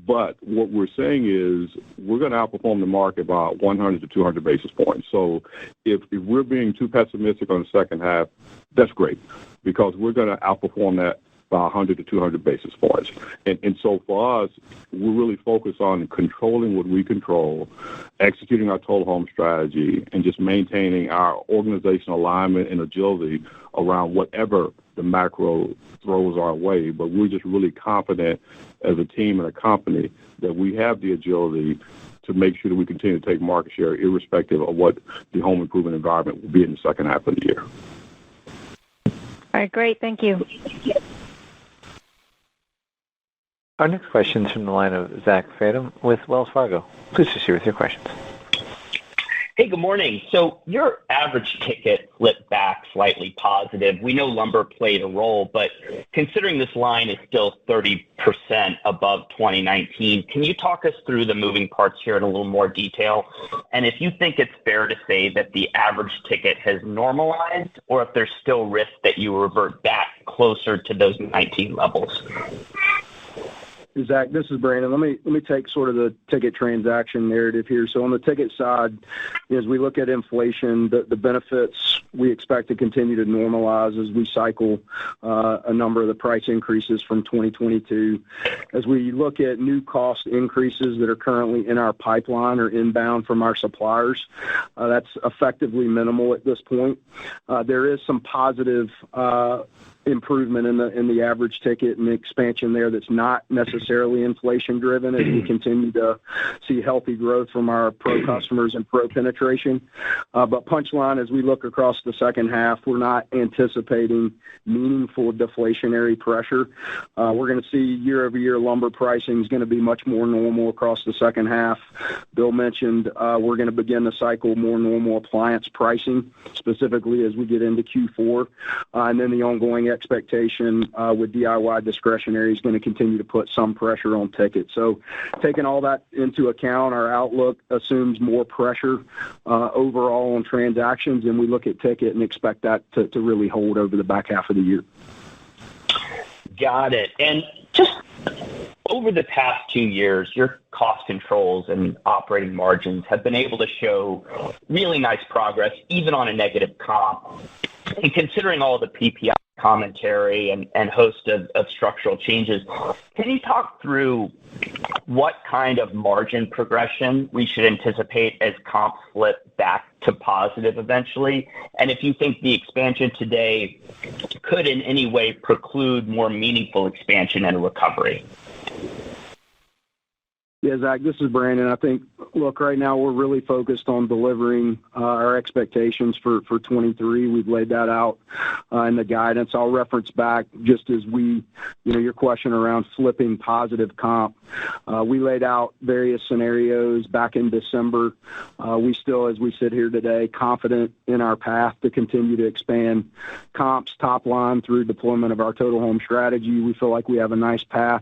[SPEAKER 3] But what we're saying is we're going to outperform the market by 100 to 200 basis points. So if we're being too pessimistic on the second half, that's great, because we're going to outperform that by 100 to 200 basis points. And so for us, we're really focused on controlling what we control, executing our total home strategy, and just maintaining our organizational alignment and agility around whatever the macro throws our way. But we're just really confident as a team and a company that we have the agility to make sure that we continue to take market share irrespective of what the home improvement environment will be in the second half of the year.
[SPEAKER 9] All right, great. Thank you.
[SPEAKER 1] Our next question is from the line of Zach Fadem with Wells Fargo. Please proceed with your questions.
[SPEAKER 10] Hey, good morning. So your average ticket flipped back slightly positive. We know lumber played a role, but considering this line is still 30% above 2019, can you talk us through the moving parts here in a little more detail? And if you think it's fair to say that the average ticket has normalized, or if there's still risk that you revert back closer to those 19 levels?
[SPEAKER 6] Zach, this is Brandon. Let me take sort of the ticket transaction narrative here. So on the ticket side, as we look at inflation, the benefits we expect to continue to normalize as we cycle a number of the price increases from 2022. As we look at new cost increases that are currently in our pipeline or inbound from our suppliers, that's effectively minimal at this point. There is some positive improvement in the average ticket and the expansion there that's not necessarily inflation driven as we continue to see healthy growth from our pro customers and pro penetration. But punchline, as we look across the second half, we're not anticipating meaningful deflationary pressure. We're going to see year-over-year lumber pricing is going to be much more normal across the second half. Bill mentioned we're going to begin to cycle more normal appliance pricing, specifically as we get into Q4. And then the ongoing expectation with DIY discretionary is going to continue to put some pressure on tickets. So taking all that into account, our outlook assumes more pressure overall on transactions, and we look at ticket and expect that to really hold over the back half of the year.
[SPEAKER 10] Got it. And just over the past 2 years, your cost controls and operating margins have been able to show really nice progress, even on a negative comp. And considering all the PPI commentary and host of structural changes, can you talk through what kind of margin progression we should anticipate as comps flip back to positive eventually? And if you think the expansion today could in any way preclude more meaningful expansion and recovery?
[SPEAKER 6] Yeah, Zach, this is Brandon. I think, look, right now we're really focused on delivering our expectations for 23. We've laid that out in the guidance. I'll reference back just as your question around flipping positive comp. We laid out various scenarios back in December. We still, as we sit here today, confident in our path to continue to expand comps top line through deployment of our total home strategy. We feel like we have a nice path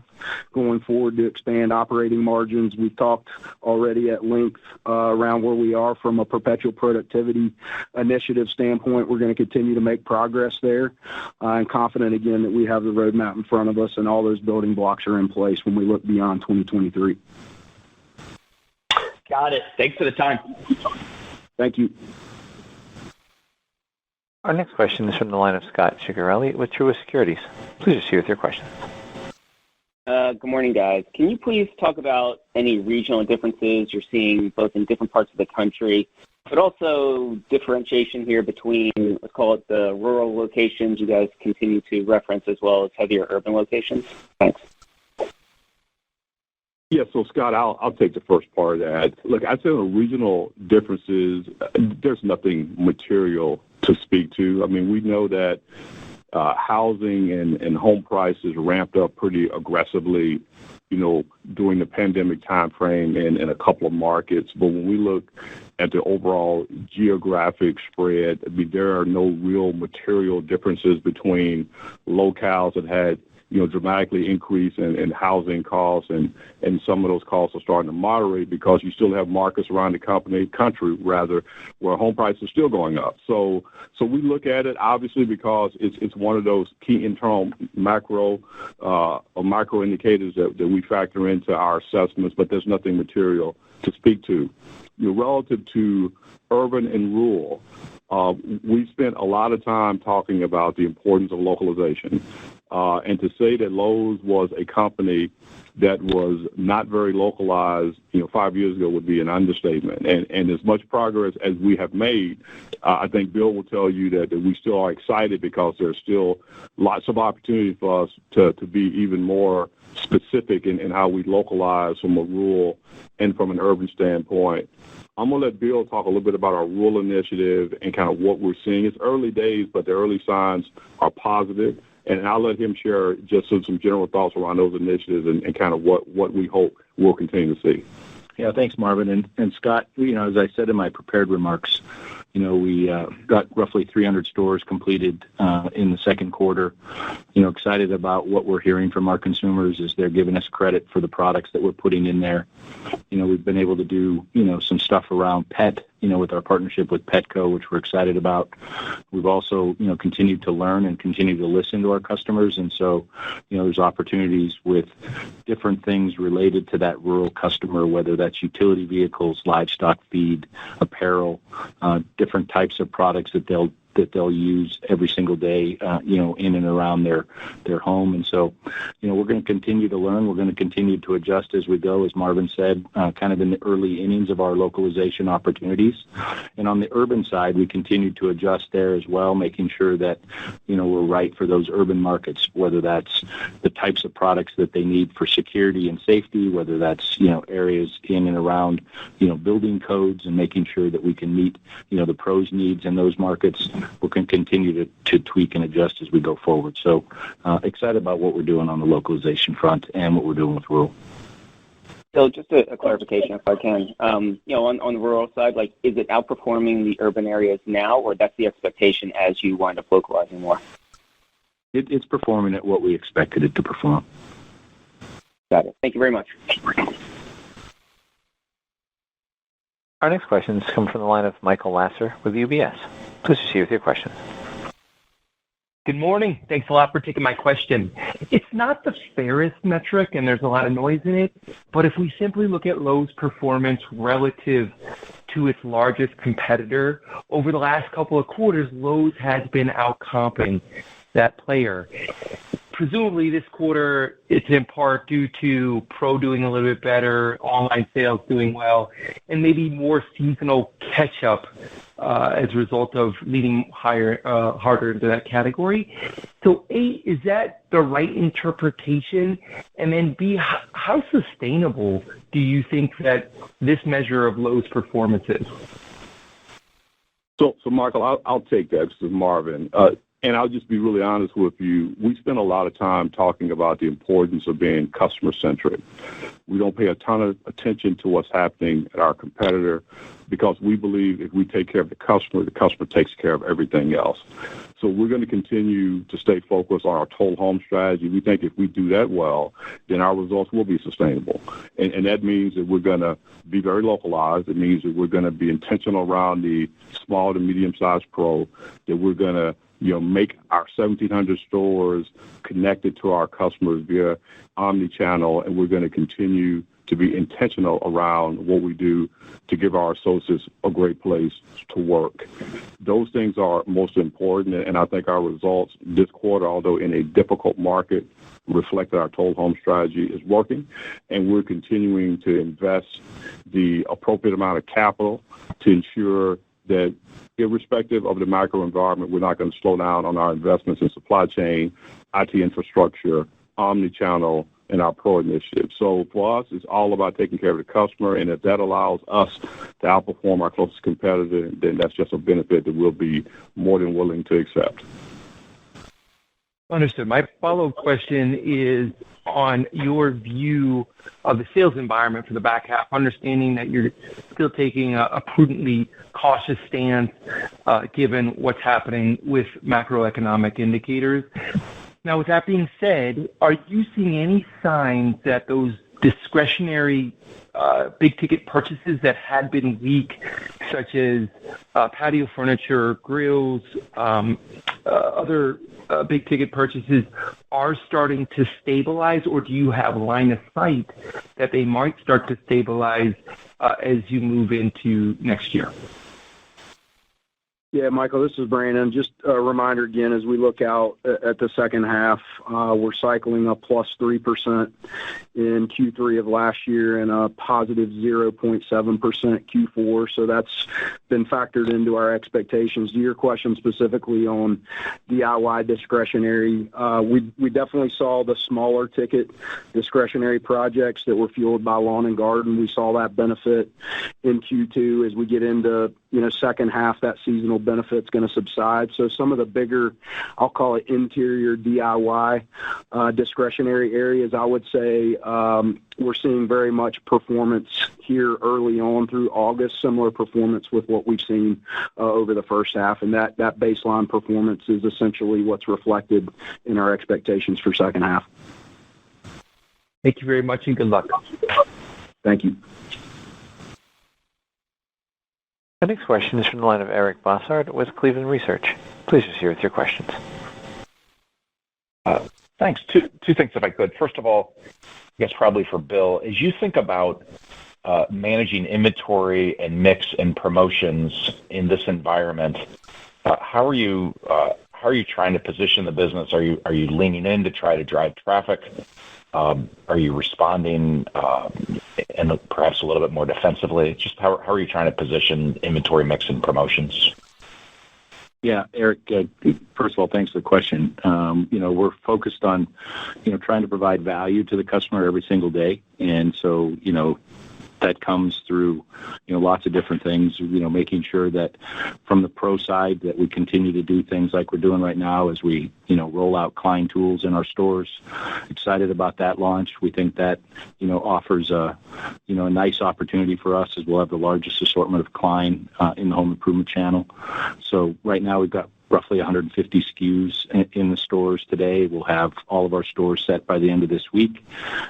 [SPEAKER 6] going forward to expand operating margins. We've talked already at length around where we are from a perpetual productivity initiative standpoint. We're going to continue to make progress there. I'm confident, again, that we have the roadmap in front of us and all those building blocks are in place when we look beyond 2023.
[SPEAKER 10] Got it. Thanks for the time.
[SPEAKER 6] Thank you.
[SPEAKER 1] Our next question is from the line of Scott Ciccarelli with Truist Securities. Please proceed with your question.
[SPEAKER 11] Good morning, guys. Can you please talk about any regional differences you're seeing both in different parts of the country, but also differentiation here between, let's call it the rural locations you guys continue to reference as well as heavier urban locations? Thanks.
[SPEAKER 3] Yeah, so Scott, I'll take the first part of that. Look, I'd say the regional differences, there's nothing material to speak to. I mean, we know that housing and home prices ramped up pretty aggressively, during the pandemic timeframe in a couple of markets. But when we look at the overall geographic spread, there are no real material differences between locales that had dramatically increase in housing costs, and some of those costs are starting to moderate because you still have markets around the country where home prices are still going up. So we look at it obviously because it's one of those key internal macro or micro indicators that we factor into our assessments, but there's nothing material to speak to. Relative to urban and rural, we spent a lot of time talking about the importance of localization. And to say that Lowe's was a company that was not very localized, 5 years ago would be an understatement. And as much progress as we have made, I think Bill will tell you that we still are excited because there's still lots of opportunity for us to be even more specific in how we localize from a rural and from an urban standpoint. I'm going to let Bill talk a little bit about our rural initiative and kind of what we're seeing. It's early days, but the early signs are positive. And I'll let him share just some general thoughts around those initiatives and kind of what we hope we'll continue to see.
[SPEAKER 4] Yeah, thanks, Marvin. And Scott, as I said in my prepared remarks, we got roughly 300 stores completed in the second quarter. Excited about what we're hearing from our consumers as they're giving us credit for the products that we're putting in there. We've been able to do, some stuff around pet, with our partnership with Petco, which we're excited about. We've also, continued to learn and continue to listen to our customers. And so, there's opportunities with different things related to that rural customer, whether that's utility vehicles, livestock feed, apparel, different types of products that they'll use every single day, in and around their home. And so, we're going to continue to learn. We're going to continue to adjust as we go, as Marvin said, kind of in the early innings of our localization opportunities. And on the urban side, we continue to adjust there as well, making sure that, we're right for those urban markets, whether that's the types of products that they need for security and safety, whether that's, areas in and around, building codes and making sure that we can meet, the pros' needs in those markets. We can continue to tweak and adjust as we go forward. So excited about what we're doing on the localization front and what we're doing with rural.
[SPEAKER 11] So just a clarification, if I can. On the rural side, is it outperforming the urban areas now, or that's the expectation as you wind up localizing more?
[SPEAKER 4] It's performing at what we expected it to perform.
[SPEAKER 11] Got it. Thank you very much.
[SPEAKER 1] Our next questions come from the line of Michael Lasser with UBS. Please proceed with your question.
[SPEAKER 12] Good morning. Thanks a lot for taking my question. It's not the fairest metric, and there's a lot of noise in it, but if we simply look at Lowe's performance relative to its largest competitor, over the last couple of quarters, Lowe's has been outcomping that player. Presumably this quarter, it's in part due to Pro doing a little bit better, online sales doing well, and maybe more seasonal catch-up as a result of leading harder into that category. So A, is that the right interpretation? And then B, how sustainable do you think that this measure of Lowe's performance is?
[SPEAKER 3] So Michael, I'll take that. This is Marvin. And I'll just be really honest with you. We spend a lot of time talking about the importance of being customer-centric. We don't pay a ton of attention to what's happening at our competitor because we believe if we take care of the customer takes care of everything else. So we're going to continue to stay focused on our total home strategy. We think if we do that well, then our results will be sustainable. And that means that we're going to be very localized. It means that we're going to be intentional around the small to medium-sized Pro, that we're going to make our 1,700 stores connected to our customers via omni-channel, and we're going to continue to be intentional around what we do to give our associates a great place to work. Those things are most important, and I think our results this quarter, although in a difficult market, reflect that our total home strategy is working, and we're continuing to invest the appropriate amount of capital to ensure that irrespective of the macro environment, we're not going to slow down on our investments in supply chain, IT infrastructure, omni-channel, and our Pro initiative. So for us, it's all about taking care of the customer, and if that allows us to outperform our closest competitor, then that's just a benefit that we'll be more than willing to accept.
[SPEAKER 12] Understood. My follow-up question is on your view of the sales environment for the back half, understanding that you're still taking a prudently cautious stance given what's happening with macroeconomic indicators. Now, with that being said, are you seeing any signs that those discretionary big-ticket purchases that had been weak, such as patio furniture, grills, other big-ticket purchases, are starting to stabilize, or do you have line of sight that they might start to stabilize as you move into next year?
[SPEAKER 6] Yeah, Michael, this is Brandon. Just a reminder again, as we look out at the second half, we're cycling a plus 3% in Q3 of last year and a positive 0.7% Q4. So that's been factored into our expectations. To your question specifically on DIY discretionary, we definitely saw the smaller ticket discretionary projects that were fueled by lawn and garden. We saw that benefit in Q2. As we get into second half, that seasonal benefit's going to subside. So some of the bigger, I'll call it interior DIY discretionary areas, I would say we're seeing very much performance here early on through August, similar performance with what we've seen over the first half. And that baseline performance is essentially what's reflected in our expectations for second half.
[SPEAKER 12] Thank you very much and good luck.
[SPEAKER 6] Thank you.
[SPEAKER 1] The next question is from the line of Eric Bossard with Cleveland Research. Please proceed with your questions.
[SPEAKER 13] Thanks. Two things, if I could. First of all, I guess probably for Bill, as you think about managing inventory and mix and promotions in this environment, how are you trying to position the business? Are you leaning in to try to drive traffic? Are you responding and perhaps a little bit more defensively? Just how are you trying to position inventory mix and promotions?
[SPEAKER 4] Yeah, Eric, first of all, thanks for the question. We're focused on, trying to provide value to the customer every single day. And so, that comes through, lots of different things, making sure that from the pro side that we continue to do things like we're doing right now as we, roll out Klein tools in our stores. Excited about that launch. We think that, offers a nice opportunity for us as we'll have the largest assortment of Klein in the home improvement channel. So right now we've got roughly 150 SKUs in the stores today. We'll have all of our stores set by the end of this week.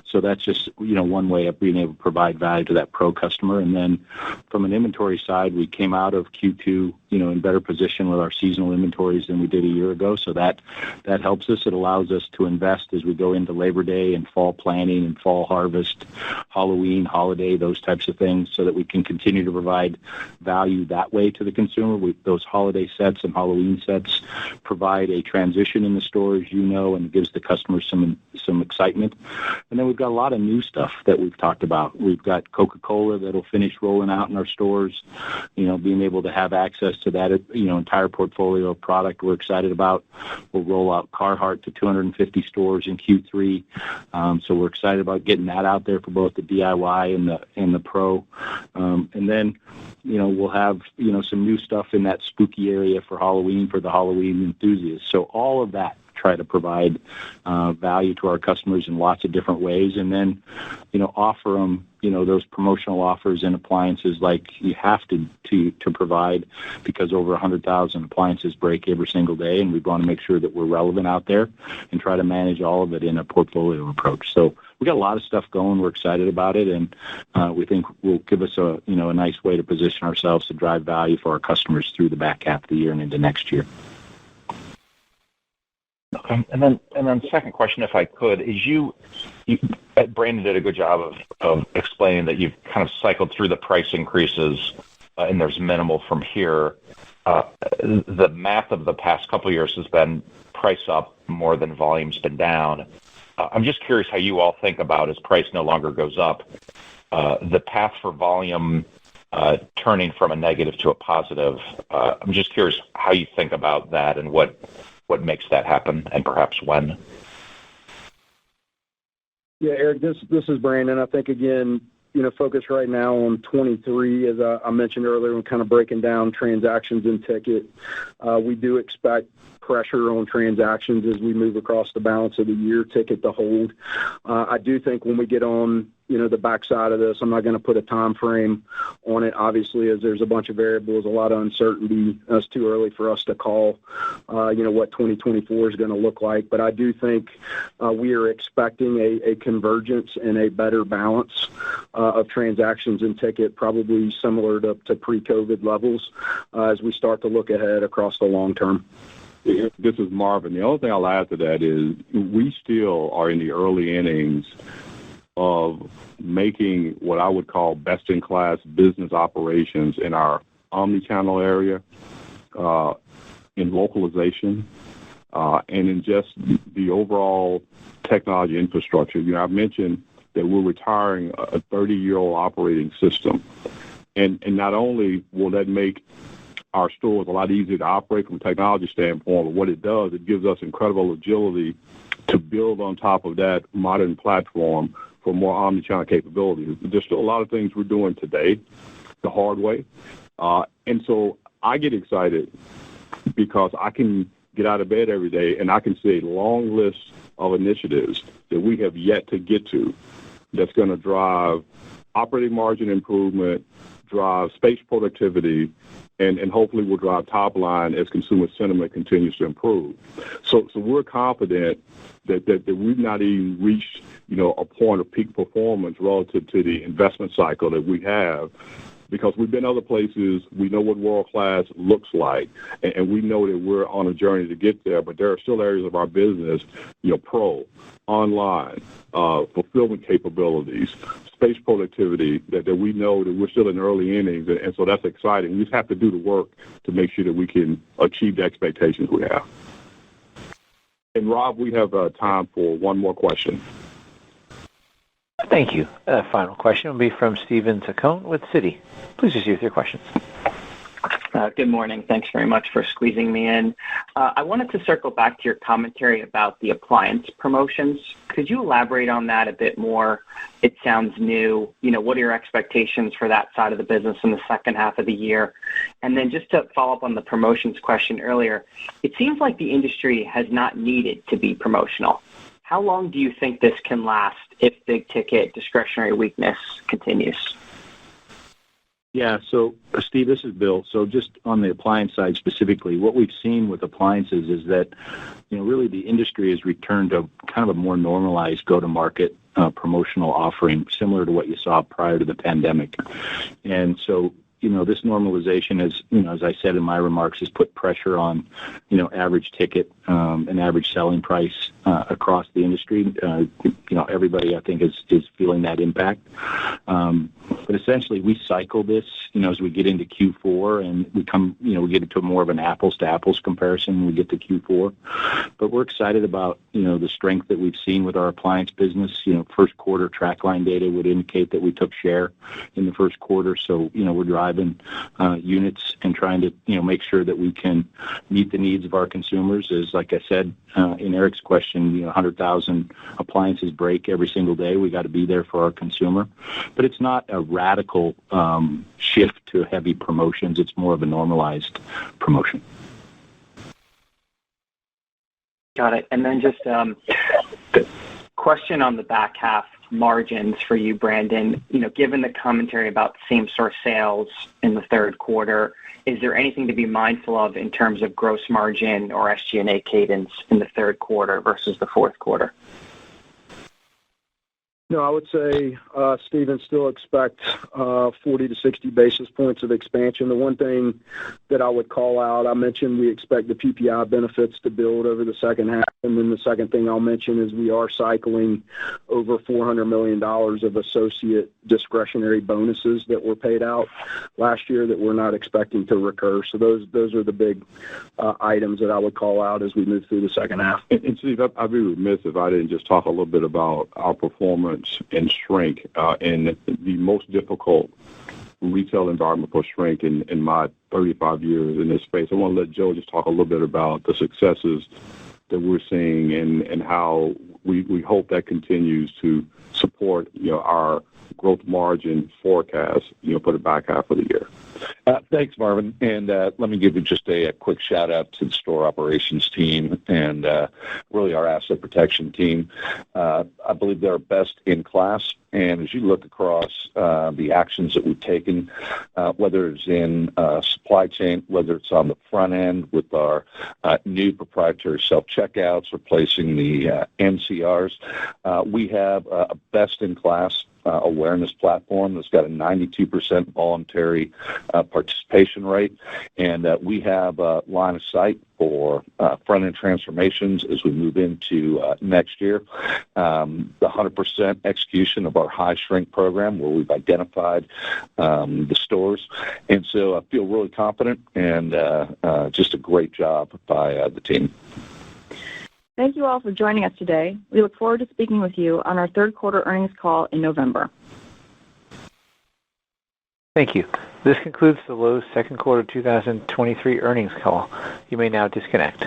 [SPEAKER 4] So that's just, one way of being able to provide value to that pro customer. And then from an inventory side, we came out of Q2, in better position with our seasonal inventories than we did a year ago. So that helps us. It allows us to invest as we go into Labor Day and fall planning and fall harvest, Halloween, holiday, those types of things, so that we can continue to provide value that way to the consumer. Those holiday sets and Halloween sets provide a transition in the store, as and gives the customer some excitement. And then we've got a lot of new stuff that we've talked about. We've got Coca-Cola that'll finish rolling out in our stores, being able to have access to that, entire portfolio of product we're excited about. We'll roll out Carhartt to 250 stores in Q3. So we're excited about getting that out there for both the DIY and the pro. And then, we'll have, some new stuff in that spooky area for Halloween for the Halloween enthusiasts. So all of that, try to provide value to our customers in lots of different ways, and then offer them those promotional offers and appliances like you have to provide, because over 100,000 appliances break every single day, and we want to make sure that we're relevant out there and try to manage all of it in a portfolio approach. So we got a lot of stuff going. We're excited about it, and we think will give us a nice way to position ourselves to drive value for our customers through the back half of the year and into next year.
[SPEAKER 13] Okay. And then second question, if I could, is Brandon did a good job of explaining that you've kind of cycled through the price increases and there's minimal from here. The math of the past couple of years has been price up more than volume's been down. I'm just curious how you all think about, as price no longer goes up, the path for volume turning from a negative to a positive. I'm just curious how you think about that and what makes that happen, and perhaps when.
[SPEAKER 6] Yeah, Eric, this is Brandon. I think, again, focus right now on 23, as I mentioned earlier, when kind of breaking down transactions and ticket. We do expect pressure on transactions as we move across the balance of the year, ticket to hold. I do think when we get on the backside of this, I'm not going to put a time frame on it, obviously, as there's a bunch of variables, a lot of uncertainty. It's too early for us to call, what 2024 is going to look like. But I do think we are expecting a convergence and a better balance of transactions and ticket, probably similar to pre-COVID levels as we start to look ahead across the long term.
[SPEAKER 3] This is Marvin. The only thing I'll add to that is we still are in the early innings of making what I would call best-in-class business operations in our omni-channel area. in localization and in just the overall technology infrastructure. I've mentioned that we're retiring a 30-year-old operating system. And not only will that make our stores a lot easier to operate from a technology standpoint, but what it does, it gives us incredible agility to build on top of that modern platform for more omnichannel capabilities. There's still a lot of things we're doing today the hard way. And so I get excited because I can get out of bed every day and I can see a long list of initiatives that we have yet to get to that's going to drive operating margin improvement, drive space productivity, and hopefully will drive top line as consumer sentiment continues to improve. So we're confident that we've not even reached, a point of peak performance relative to the investment cycle that we have, because we've been other places. We know what world-class looks like, and we know that we're on a journey to get there, but there are still areas of our business, pro, online, fulfillment capabilities, space productivity that we know that we're still in early innings, and so that's exciting. We just have to do the work to make sure that we can achieve the expectations we have. And Rob, we have time for one more question.
[SPEAKER 1] Thank you. Final question will be from Steven Zaccone with Citi. Please proceed with your questions.
[SPEAKER 14] Good morning. Thanks very much for squeezing me in. I wanted to circle back to your commentary about the appliance promotions. Could you elaborate on that a bit more? It sounds new. What are your expectations for that side of the business in the second half of the year? And then just to follow up on the promotions question earlier, it seems like the industry has not needed to be promotional. How long do you think this can last if big ticket discretionary weakness continues?
[SPEAKER 4] Yeah, so Steve, this is Bill. So just on the appliance side specifically, what we've seen with appliances is that, really the industry has returned to kind of a more normalized go-to-market promotional offering, similar to what you saw prior to the pandemic. And so, this normalization is, as I said in my remarks, has put pressure on, average ticket and average selling price across the industry. Everybody, I think, is feeling that impact. But essentially, we cycle this, as we get into Q4, and we get into more of an apples-to-apples comparison when we get to Q4. But we're excited about, the strength that we've seen with our appliance business. First quarter track line data would indicate that we took share in the first quarter. So, we're driving units and trying to, make sure that we can meet the needs of our consumers. As like I said in Eric's question, 100,000 appliances break every single day. We got to be there for our consumer. But it's not a radical shift to heavy promotions. It's more of a normalized promotion.
[SPEAKER 14] Got it. And then just question on the back half margins for you, Brandon. Given the commentary about same-store sales in the third quarter, is there anything to be mindful of in terms of gross margin or SG&A cadence in the third quarter versus the fourth quarter?
[SPEAKER 6] No, I would say, Stephen, still expect 40 to 60 basis points of expansion. The one thing that I would call out, I mentioned we expect the PPI benefits to build over the second half. And then the second thing I'll mention is we are cycling over $400 million of associate discretionary bonuses that were paid out last year that we're not expecting to recur. So those are the big items that I would call out as we move through the second half.
[SPEAKER 3] And Steve, I'd be remiss if I didn't just talk a little bit about our performance and shrink in the most difficult retail environment for shrink in my 35 years in this space. I want to let Joe just talk a little bit about the successes that we're seeing and how we hope that continues to support our growth margin forecast for the back half of the year.
[SPEAKER 5] Thanks, Marvin. And let me give you just a quick shout out to the store operations team and really our asset protection team. I believe they're best in class. And as you look across the actions that we've taken, whether it's in supply chain, whether it's on the front end with our new proprietary self-checkouts, replacing the NCRs, we have a best-in-class awareness platform that's got a 92% voluntary participation rate, and we have line of sight for front-end transformations as we move into next year. The 100% execution of our high shrink program, where we've identified the stores, and so I feel really confident, and just a great job by the team.
[SPEAKER 2] Thank you all for joining us today. We look forward to speaking with you on our third quarter earnings call in November.
[SPEAKER 1] Thank you. This concludes the Lowe's second quarter 2023 earnings call. You may now disconnect.